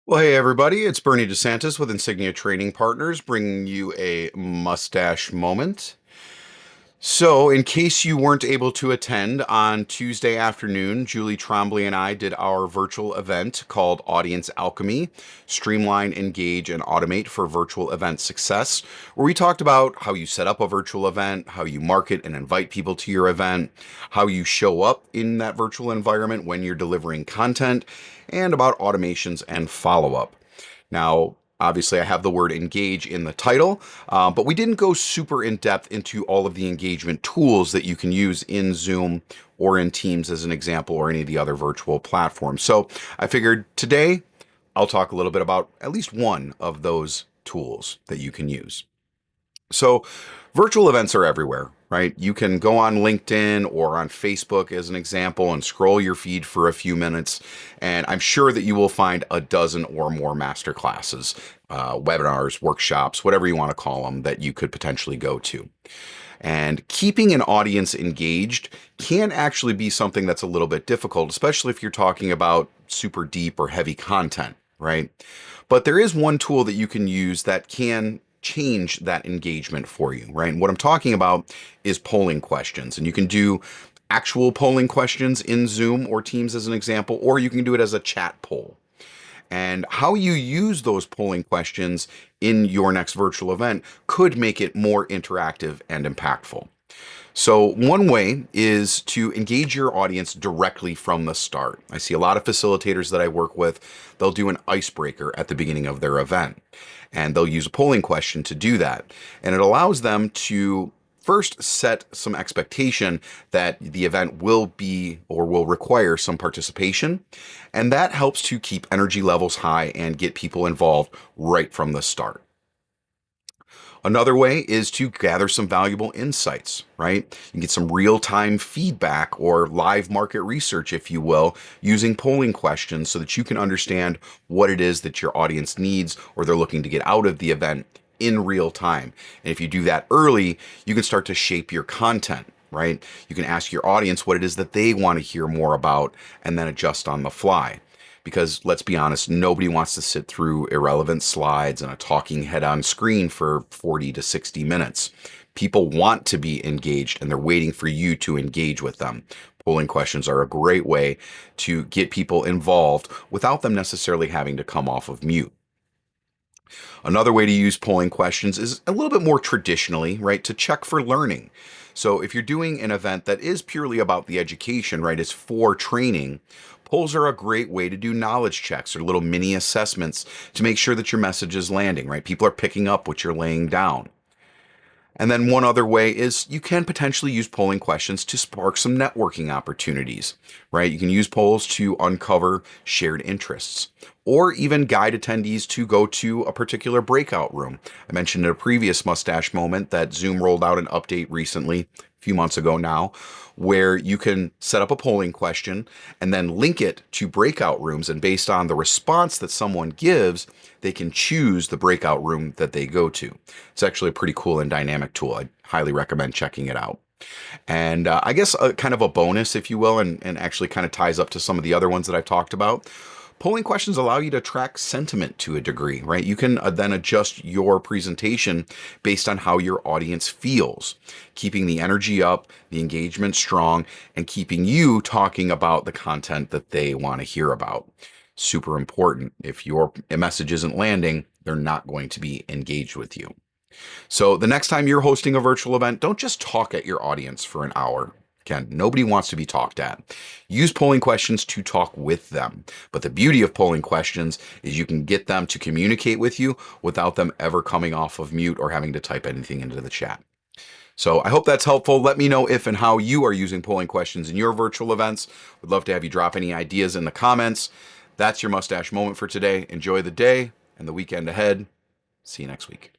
Well, hey everybody, it's Bernie DeSantis with Insignia Training Partners bringing you a mustache moment. So, in case you weren't able to attend on Tuesday afternoon, Julie Trombley and I did our virtual event called Audience Alchemy: Streamline, Engage, and Automate for Virtual Event Success, where we talked about how you set up a virtual event, how you market and invite people to your event, how you show up in that virtual environment when you're delivering content, and about automations and follow up. Now, obviously, I have the word engage in the title, but we didn't go super in depth into all of the engagement tools that you can use in Zoom or in Teams as an example, or any of the other virtual platforms. So I figured today I'll talk a little bit about at least one of those tools that you can use. So, virtual events are everywhere, right? You can go on LinkedIn or on Facebook as an example and scroll your feed for a few minutes, and I'm sure that you will find a dozen or more master classes, webinars, workshops, whatever you want to call them, that you could potentially go to. And keeping an audience engaged can actually be something that's a little bit difficult, especially if you're talking about super deep or heavy content, right? But there is one tool that you can use that can change that engagement for you, right? And what I'm talking about is polling questions. And you can do actual polling questions in Zoom or Teams as an example, or you can do it as a chat poll. And how you use those polling questions in your next virtual event could make it more interactive and impactful. So one way is to engage your audience directly from the start. I see a lot of facilitators that I work with, they'll do an icebreaker at the beginning of their event, and they'll use a polling question to do that. And it allows them to first set some expectation that the event will be or will require some participation. And that helps to keep energy levels high and get people involved right from the start. Another way is to gather some valuable insights, right? You can get some real-time feedback or live market research, if you will, using polling questions so that you can understand what it is that your audience needs or they're looking to get out of the event in real time. And if you do that early, you can start to shape your content, right? You can ask your audience what it is that they want to hear more about and then adjust on the fly. Because let's be honest, nobody wants to sit through irrelevant slides and a talking head on screen for 40 to 60 minutes. People want to be engaged and they're waiting for you to engage with them. Polling questions are a great way to get people involved without them necessarily having to come off of mute. Another way to use polling questions is a little bit more traditionally, right, to check for learning. So if you're doing an event that is purely about the education, right, it's for training, polls are a great way to do knowledge checks or little mini assessments to make sure that your message is landing, right? People are picking up what you're laying down. And then one other way is you can potentially use polling questions to spark some networking opportunities, right? You can use polls to uncover shared interests or even guide attendees to go to a particular breakout room. I mentioned in a previous mustache moment that Zoom rolled out an update recently, a few months ago now, where you can set up a polling question and then link it to breakout rooms. And based on the response that someone gives, they can choose the breakout room that they go to. It's actually a pretty cool and dynamic tool. I highly recommend checking it out. And I guess kind of a bonus, if you will, and actually kind of ties up to some of the other ones that I've talked about. Polling questions allow you to track sentiment to a degree, right? You can then adjust your presentation based on how your audience feels, keeping the energy up, the engagement strong, and keeping you talking about the content that they want to hear about. Super important. If your message isn't landing, they're not going to be engaged with you. So the next time you're hosting a virtual event, don't just talk at your audience for an hour. Again, nobody wants to be talked at. Use polling questions to talk with them. But the beauty of polling questions is you can get them to communicate with you without them ever coming off of mute or having to type anything into the chat. So I hope that's helpful. Let me know if and how you are using polling questions in your virtual events. Would love to have you drop any ideas in the comments. That's your mustache moment for today. Enjoy the day and the weekend ahead. See you next week.